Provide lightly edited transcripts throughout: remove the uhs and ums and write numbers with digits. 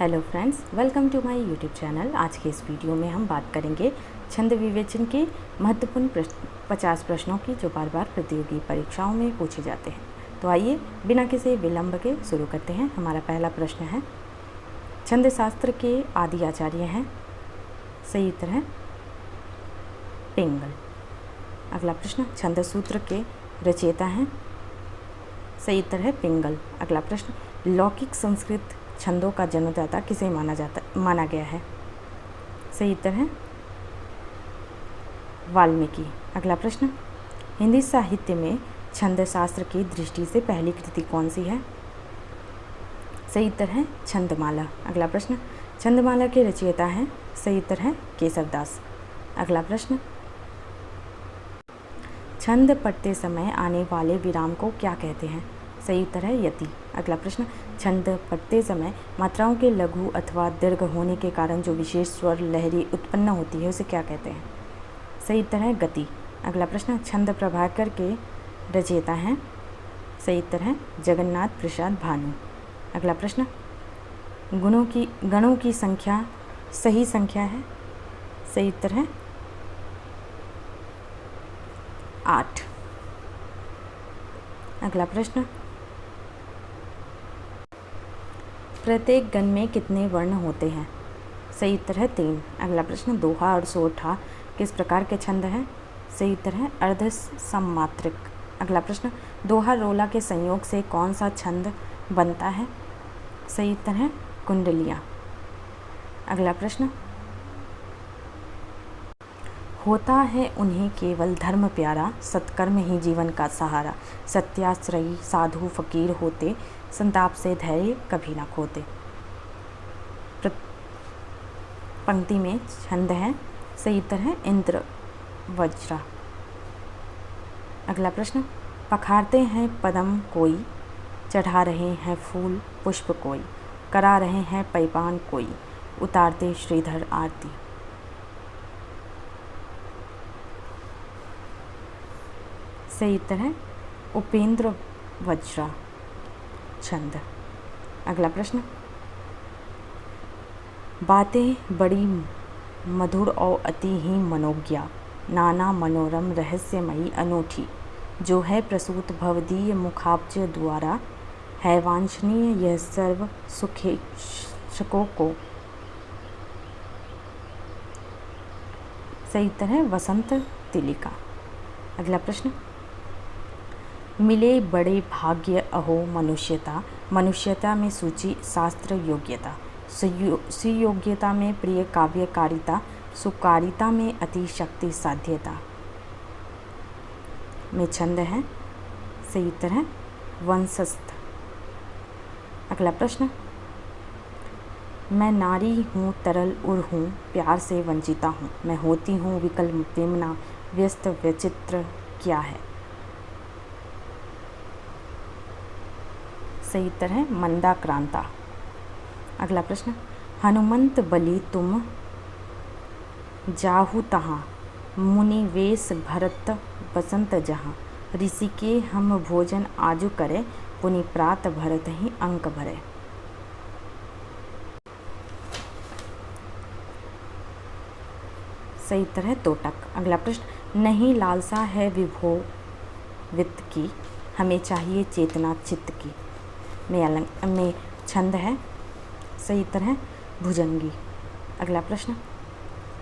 Hello friends, welcome to my YouTube channel. आज के इस वीडियो में हम बात करेंगे छंद विवेचन के महत्वपूर्ण 50 प्रश्नों की जो बार बार प्रतियोगी परीक्षाओं में पूछे जाते हैं। तो आइए बिना किसी विलंब के शुरू करते हैं। हमारा पहला प्रश्न है, छंद शास्त्र के आदि आचार्य हैं? सही उत्तर है पिंगल। अगला प्रश्न, छंद सूत्र के रचयिता हैं? सही उत्तर है पिंगल। अगला प्रश्न, लौकिक संस्कृत छंदों का जन्मदाता किसे माना गया है? सही उत्तर है वाल्मीकि। अगला प्रश्न, हिंदी साहित्य में छंद शास्त्र की दृष्टि से पहली कृति कौन सी है? सही उत्तर है छंदमाला। अगला प्रश्न, छंदमाला के रचयिता हैं? सही उत्तर है केशवदास। अगला प्रश्न, छंद पढ़ते समय आने वाले विराम को क्या कहते हैं? सही उत्तर है यति। अगला प्रश्न, छंद पढ़ते समय मात्राओं के लघु अथवा दीर्घ होने के कारण जो विशेष स्वर लहरी उत्पन्न होती है उसे क्या कहते हैं? सही उत्तर है गति। अगला प्रश्न, छंद प्रभाकर के रचयिता हैं? सही उत्तर है जगन्नाथ प्रसाद भानु। अगला प्रश्न, गणों की संख्या सही संख्या है? सही उत्तर है 8। अगला प्रश्न, प्रत्येक गण में कितने वर्ण होते हैं? सही उत्तर है 3। अगला प्रश्न, दोहा और सोठा किस प्रकार के छंद हैं? सही उत्तर है अर्ध सममात्रिक। अगला प्रश्न, दोहा रोला के संयोग से कौन सा छंद बनता है? सही उत्तर है कुंडलियाँ। अगला प्रश्न, होता है उन्हें केवल धर्म प्यारा, सत्कर्म ही जीवन का सहारा, सत्याश्रयी साधु फकीर होते, संताप से धैर्य कभी ना खोते। पंक्ति में छंद है? सही उत्तर है इंद्र वज्रा। अगला प्रश्न, पखारते हैं पदम कोई, चढ़ा रहे हैं फूल पुष्प कोई, करा रहे हैं पैपान कोई, उतारते श्रीधर आरती। सही उत्तर है उपेंद्र वज्रा छंद। अगला प्रश्न, बातें बड़ी मधुर और अति ही मनोज्ञा, नाना मनोरम रहस्यमयी अनूठी, जो है प्रसूत भवदीय मुखाब्ज द्वारा, है वांछनीय यह सर्व सुखेक्षकों को। सही उत्तर है वसंत तिलिका। अगला प्रश्न, मिले बड़े भाग्य अहो मनुष्यता, मनुष्यता में सूची शास्त्र योग्यता, सुयोग्यता में प्रिय काव्यकारिता, सुकारिता में अति शक्ति साध्यता। में छंद है? सही उत्तर है वंशस्थ। अगला प्रश्न, मैं नारी हूँ तरल उर हूँ, प्यार से वंचिता हूँ, मैं होती हूँ विकल विमना, व्यस्त विचित्र क्या है? सही उत्तर है मंदाक्रांता। अगला प्रश्न, हनुमंत बलि तुम जाहु तहाँ, मुनि वेश भरत बसंत जहाँ, ऋषि के हम भोजन आजु करे, पुनि प्रात भरत ही अंक भरे। सही उत्तर है तोटक। अगला प्रश्न, नहीं लालसा है विभो वित्त की, हमें चाहिए चेतना चित्त की। में छंद है? सही उत्तर है भुजंगी। अगला प्रश्न,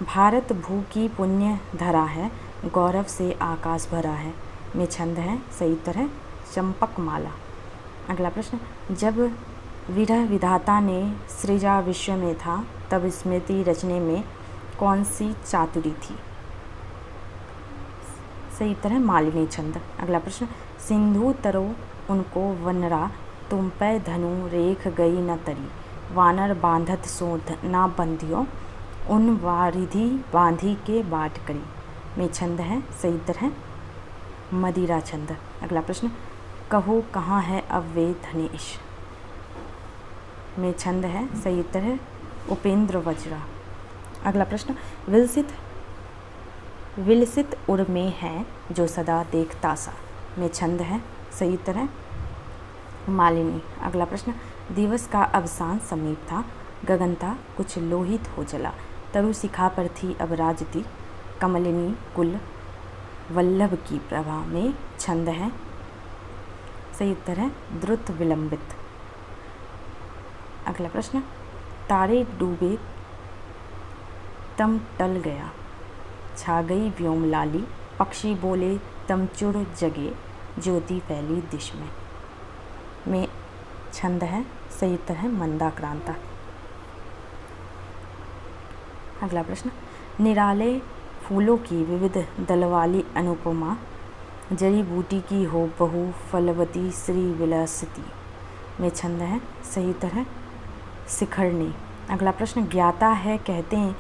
भारत भू की पुण्य धरा है, गौरव से आकाश भरा है। में छंद है? सही उत्तर है चंपक माला। अगला प्रश्न, जब विरह विधाता ने सृजा विश्व में था, तब स्मृति रचने में कौन सी चातुरी थी? सही उत्तर है मालिनी छंद। अगला प्रश्न, सिंधु तरो उनको वनरा, तुम पे धनु रेख गई न तरी, वानर बांधत सोध ना बंधियो, उन वारिधि बांधी के बाट करी। में छंद है? सही उत्तर है मदिरा छंद। अगला प्रश्न, कहो कहाँ है अब वे धनेश? में छंद है? सही उत्तर है उपेंद्र वज्रा। अगला प्रश्न, विलसित उर में है जो सदा देखता सा। में छंद है? सही उत्तर है मालिनी। अगला प्रश्न, दिवस का अवसान समीप था, गगनता कुछ लोहित हो जला, तरु शिखा पर थी अब राजती, कमलिनी कुल वल्लभ की प्रभा में छंद है। सही उत्तर है द्रुत विलंबित। अगला प्रश्न, तारे डूबे तम टल गया, छा गई व्योम लाली, पक्षी बोले तम चुड़ जगे, ज्योति फैली दिश में छंद है। सही उत्तर है मंदाक्रांता। अगला प्रश्न, निराले फूलों की विविध दल वाली अनुपमा, जड़ी बूटी की हो बहु फलवती श्री विलसती में छंद है। सही उत्तर है शिखरणी। अगला प्रश्न, ज्ञाता है कहते हैं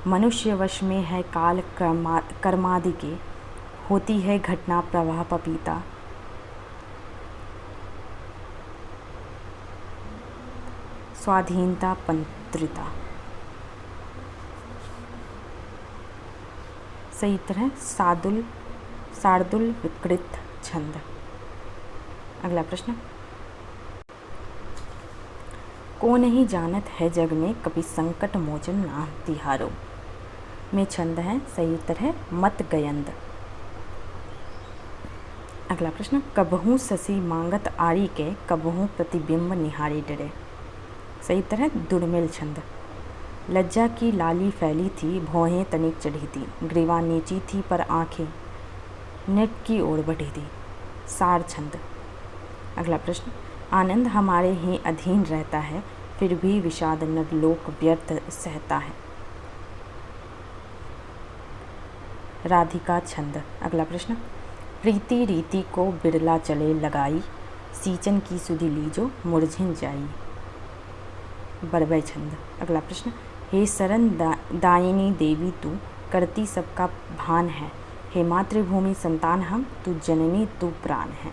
मनुष्य वश में है काल कर्मादि के, होती है घटना प्रवाह पपीता। स्वाधीनता पंत्रिता। सही उत्तर है शार्दुल विकृत छंद। अगला प्रश्न, को नहीं जानत है जग में, कभी संकट मोचन नाम तिहारो में छंद है। सही उत्तर है मत गयंद। अगला प्रश्न, कबहू शशि मांगत आड़ी के, कबहू प्रतिबिंब निहारी डरे। सही उत्तर है दुर्मिल छंद। लज्जा की लाली फैली थी, भौहें तनिक चढ़ी थी, ग्रीवा नीची थी पर आंखें नेट की ओर बढ़ी थी। सार छंद। अगला प्रश्न, आनंद हमारे ही अधीन रहता है, फिर भी विषाद नरलोक व्यर्थ सहता है। राधिका छंद। अगला प्रश्न, प्रीति रीति को बिरला चले लगाई, सींचन की सुधि लीजो मुरझिन जाई। बरबय छंद। अगला प्रश्न, हे शरण दायिनी देवी तू, करती सबका भान है, हे मातृभूमि संतान हम, तू जननी तू प्राण है।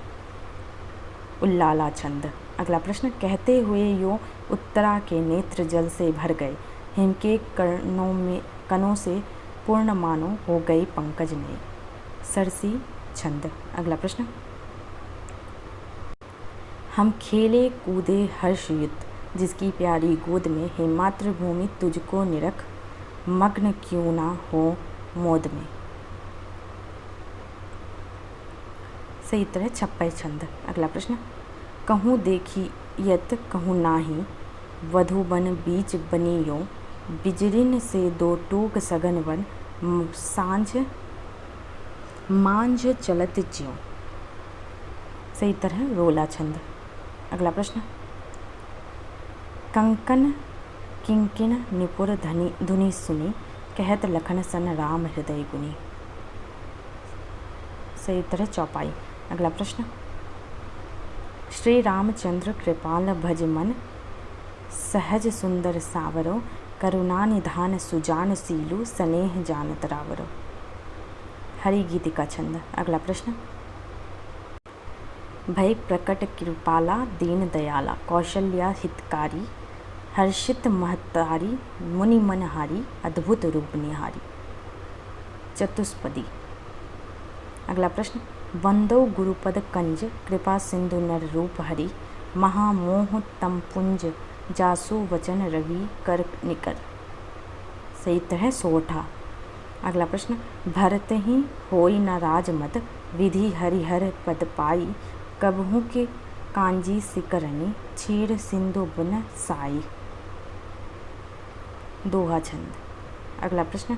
उल्लाला छंद। अगला प्रश्न, कहते हुए यो उत्तरा के नेत्र जल से भर गए, हिम के कणों से पूर्ण मानो हो गई पंकज ने। सरसी छंद। अगला प्रश्न, हम खेले कूदे हर्षयुत, जिसकी प्यारी गोद में, हे मातृभूमि तुझको निरख, मग्न क्यों ना हो मोद में। सही उत्तर है छप्पय छंद। अगला प्रश्न, कहूँ देखी यत कहूँ नाही, वधु बन बीच बनियो, बिजरिन से दो टूक सघन वन, सांझ मांझ चलत ज्यों। सही उत्तर है रोला छंद। अगला प्रश्न, कंकन किंकिण निपुर धुनि सुनी, कहत लखन सन राम हृदय गुनी। सही उत्तर है चौपाई। अगला प्रश्न, श्री रामचंद्र कृपाल भज मन, सहज सुंदर सावरो, करुणा निधान सुजान सीलु, स्नेह जानत रावरो। हरि गीतिका छंद। अगला प्रश्न, भय प्रकट कृपाला दीन दयाला, कौशल्या हितकारी, हर्षित महतारी, मुनि मनहारी, अद्भुत रूप निहारी। चतुष्पदी। अगला प्रश्न, वंदो गुरुपद कंज, कृपा सिंधु नर रूप हरि, महामोह तम पुंज, जासु वचन रवि कर निकर। सही उत्तर है सोठा। अगला प्रश्न, भरत ही होई न राजमत, विधि हरिहर पद पाई, कबहू के कांजी सिकरनी, क्षीर सिंधु बुन साई। दोहा छंद। अगला प्रश्न,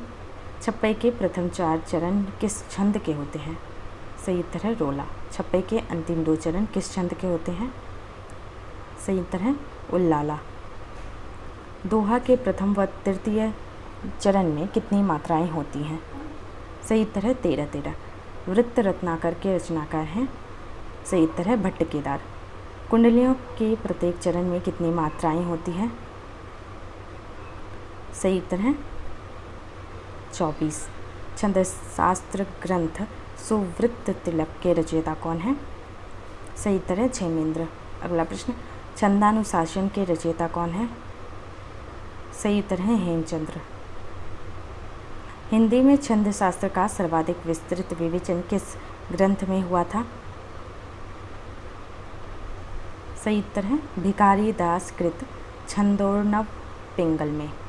छप्पई के प्रथम 4 चरण किस छंद के होते हैं। सही उत्तर है रोला। छप्पई के अंतिम 2 चरण किस छंद के होते हैं। सही उत्तर है उल्लाला। दोहा के प्रथम व तृतीय चरण में कितनी मात्राएं होती हैं। सही उत्तर है 13-13। वृत्त रत्नाकर के रचनाकार हैं। सही उत्तर है भट्ट केदार। कुंडलियों के प्रत्येक चरण में कितनी मात्राएं होती हैं। सही उत्तर है 24। छंद शास्त्र ग्रंथ सुवृत्त तिलक के रचयिता कौन है। सही उत्तर है क्षेमेंद्र। अगला प्रश्न, छंदानुशासन के रचयिता कौन है। सही उत्तर है हेमचंद्र। हिंदी में छंद शास्त्र का सर्वाधिक विस्तृत विवेचन किस ग्रंथ में हुआ था। सही उत्तर है भिखारी दास कृत छंदोर्णव पिंगल में।